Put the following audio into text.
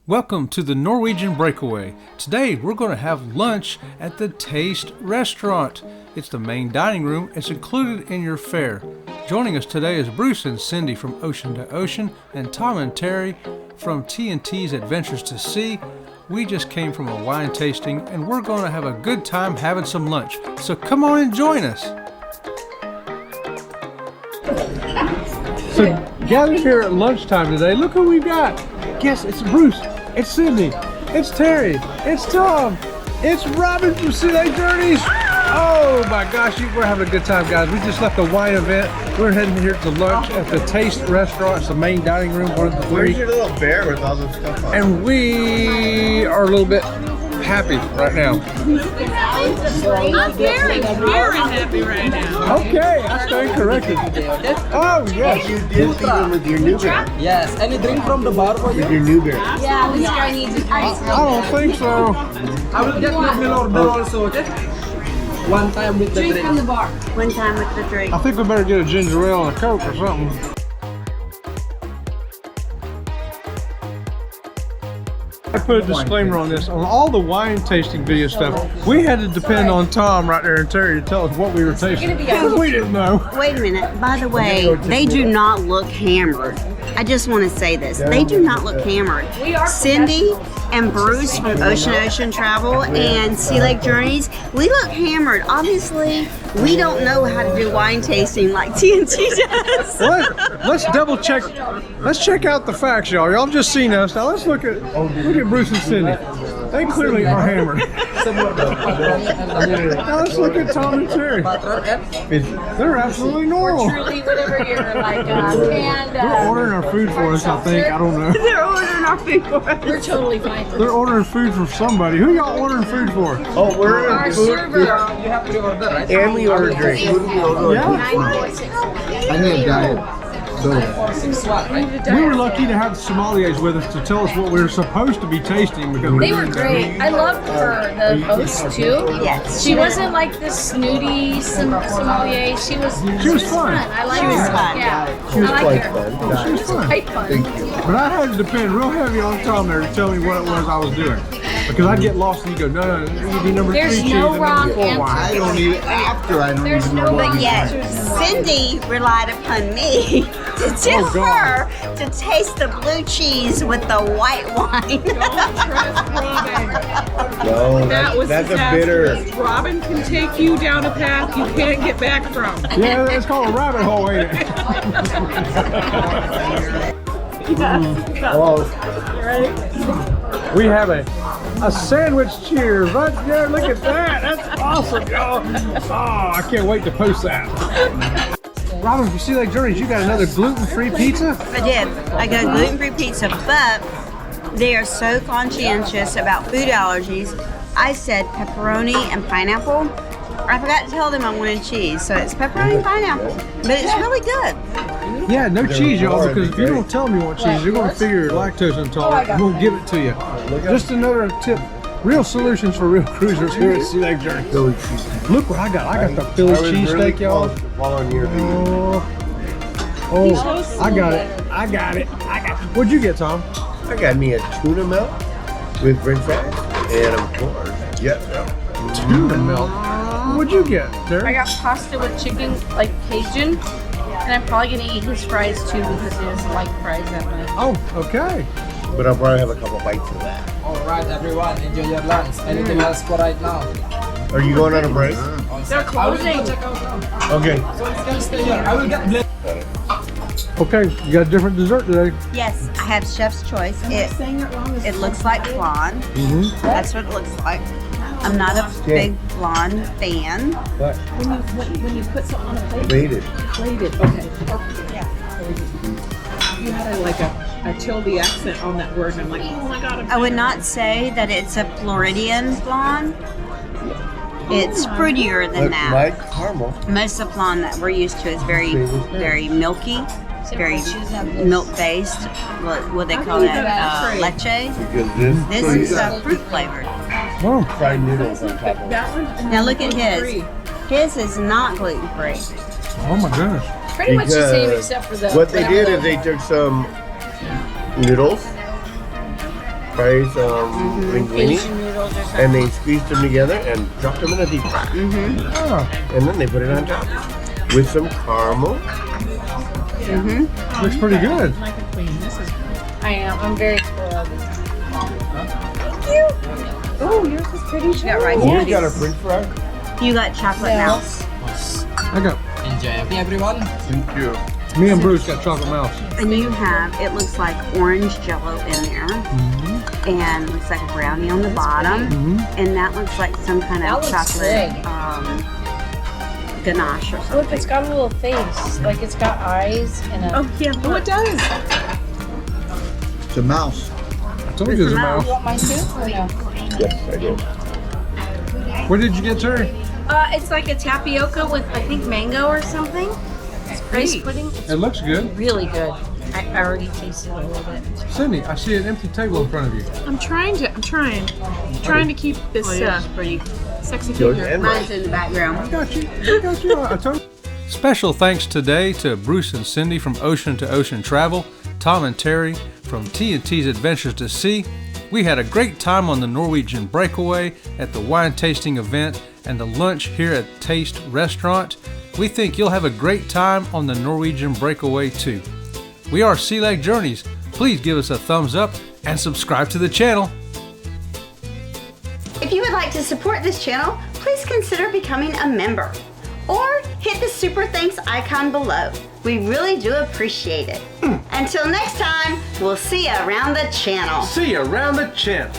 Welcome to the Norwegian Breakaway. Today we're going to have lunch at the Taste Restaurant. It's the main dining room. It's included in your fare. Joining us today is Bruce and Cindy from Ocean to Ocean and Tom and Terry from T&T's Adventures to Sea. We just came from a wine tasting and we're going to have a good time having some lunch. So come on and join us. So gathered here at lunchtime today, look who we've got. Guess it's Bruce, it's Cindy, it's Terry, it's Tom, it's Robin from CA Journeys. Oh my gosh, we're having a good time, guys. We just left a wine event. We're heading here to lunch at the Taste Restaurant. It's the main dining room, one of the three. Where's your little bear with all this stuff on? And we are a little bit happy right now. I'm very happy right now. Okay, I stand corrected. Oh yes, You did even with your new bear. Yes, any drink from the Barber? With your new bear. Yeah, this guy needs a drink. I don't think so. I will get my meal order also, okay? One time with the Drink drink. from the bar. One time with the drink. I think we better get a ginger ale and a Coke or something. I put a disclaimer on this. On all the wine tasting video stuff, we had to depend on Tom right there and Terry to tell us what we were tasting. Because we didn't know. Wait a minute. By the way, they do not look hammered. I just want to say this. They do not look hammered. Cindy and Bruce from Ocean Travel and Sea Lake Journeys, we look hammered. Obviously, we don't know how to do wine tasting like TNT does. Let's double check. Let's check out the facts, y'all. Y'all just seen us. Now let's look at Bruce and Cindy. They clearly are hammered. Now let's look at Tom and Terry. They're absolutely normal. Truly, whatever you're like, They're ordering our food for us, I think. I don't know. They're ordering our food for us. we're totally fine. They're ordering food from somebody. Who y'all ordering food for? Oh, we're Our in food. server. You have to order, right? And we ordered drink. Yeah. 946. I need a diet. For 6 what, right? We were lucky to have sommeliers with us to tell us what we were supposed to be tasting because They were great. I loved her, the host too. Yes. She wasn't like this snooty sommelier. She was fun. I liked She was her. fun. Yeah. She was I liked quite her. fun. She was fun. Quite fun. Thank you. But I had to depend real heavy on Tom there to tell me what it was I was doing. Because I'd get lost and he'd go, no, you do number There's 3 cheese no and wrong number 4 answer. wine. I don't need it after. I don't There's even know no what But we yet, did. Cindy relied upon me to tell Oh, God. her to taste the blue cheese with the white wine. No, That was that's a bitter. disastrous. Robin can take you down a path you can't get back from. Yeah, that's called a rabbit hole, ain't it? Oh, We have a sandwich cheers right there. Look at that. That's awesome, y'all. Oh, I can't wait to post that. Robin from Sea Lake Journeys, you got another gluten-free pizza? I did. I got a gluten-free pizza, but they are so conscientious about food allergies. I said pepperoni and pineapple. I forgot to tell them I wanted cheese, so it's pepperoni and pineapple. But it's really good. Yeah, no cheese, y'all, because if you don't tell them you want cheese, you're going to figure you're lactose intolerant. We'll give it to you. Just another tip. Real solutions for real cruisers here at Sea Lake Journeys. Philly cheese. Look what I got. I got the Philly cheesesteak, y'all. Volunteer. Oh, I got it. I got it. What'd you get, Tom? I got me a tuna melt with french fries and of course, Tuna melt. What'd you get, Terry? I got pasta with chicken, like Cajun, and I'm probably gonna eat his fries too because he doesn't like fries that much. Oh, okay. But I'll probably have a couple bites of that. Alright everyone, enjoy your lunch. Anything else for right now? Are you going on a break? They're closing. Check out now. Okay. So you can stay here. I will get blend. Okay, you got a different dessert today. Yes, I have chef's choice. It looks like flan. That's what it looks like. I'm not a big flan fan. What? When you put something on a plate, Waited. plated. Okay. You had a tilde accent on that word, and I'm like, oh my god. I would not say that it's a Floridian flan. It's fruitier than Look, that. like caramel. Most of the flan that we're used to is very milky, very milk-based. What they call that? Leche. Because This is fruit flavored. Oh, fried noodles on top of it. That one. and Now then look at his. His is not gluten-free. oh my goodness. Pretty much the same Because except for the. What they did is they took some noodles fries, linguine, Asian noodles or something. and they squeezed them together and dropped them in a deep fry. And then they put it on top with some caramel. Looks pretty good. Like a queen. This is I am. I'm very spoiled. Oh, yours is pretty. She got rice. Oh, and we got a peas. French fry. You got chocolate mouse. I got Enjoy. Okay, everyone. Thank you. me and Bruce got chocolate mouse. And you have, it looks like orange jello in there. And looks like a brownie on the bottom. And that looks like some kind of That looks chocolate big. ganache or Look, something. it's got a little face. Like it's got eyes and a. yeah. Oh, it does. It's a mouse. I told you it was a mouse. You want mine too? Or no? Yes, I do. What did you get, Terry? It's like a tapioca with I think mango or something. It's rice pudding. It's It looks good. really good. I already tasted a little bit. Cindy, I see an empty table in front of you. I'm trying to keep this Pretty. sexy Yours figure. and mine. Mine's in the background. I got you. I told you. Special thanks today to Bruce and Cindy from Ocean to Ocean Travel, Tom and Terry from T&T's Adventures to Sea. We had a great time on the Norwegian Breakaway, at the wine tasting event, and the lunch here at Taste Restaurant. We think you'll have a great time on the Norwegian Breakaway too. We are Sea Lake Journeys. Please give us a thumbs up and subscribe to the channel. If you would like to support this channel, please consider becoming a member. Or hit the super thanks icon below. We really do appreciate it. Until next time, we'll see you around the channel. See you around the channel.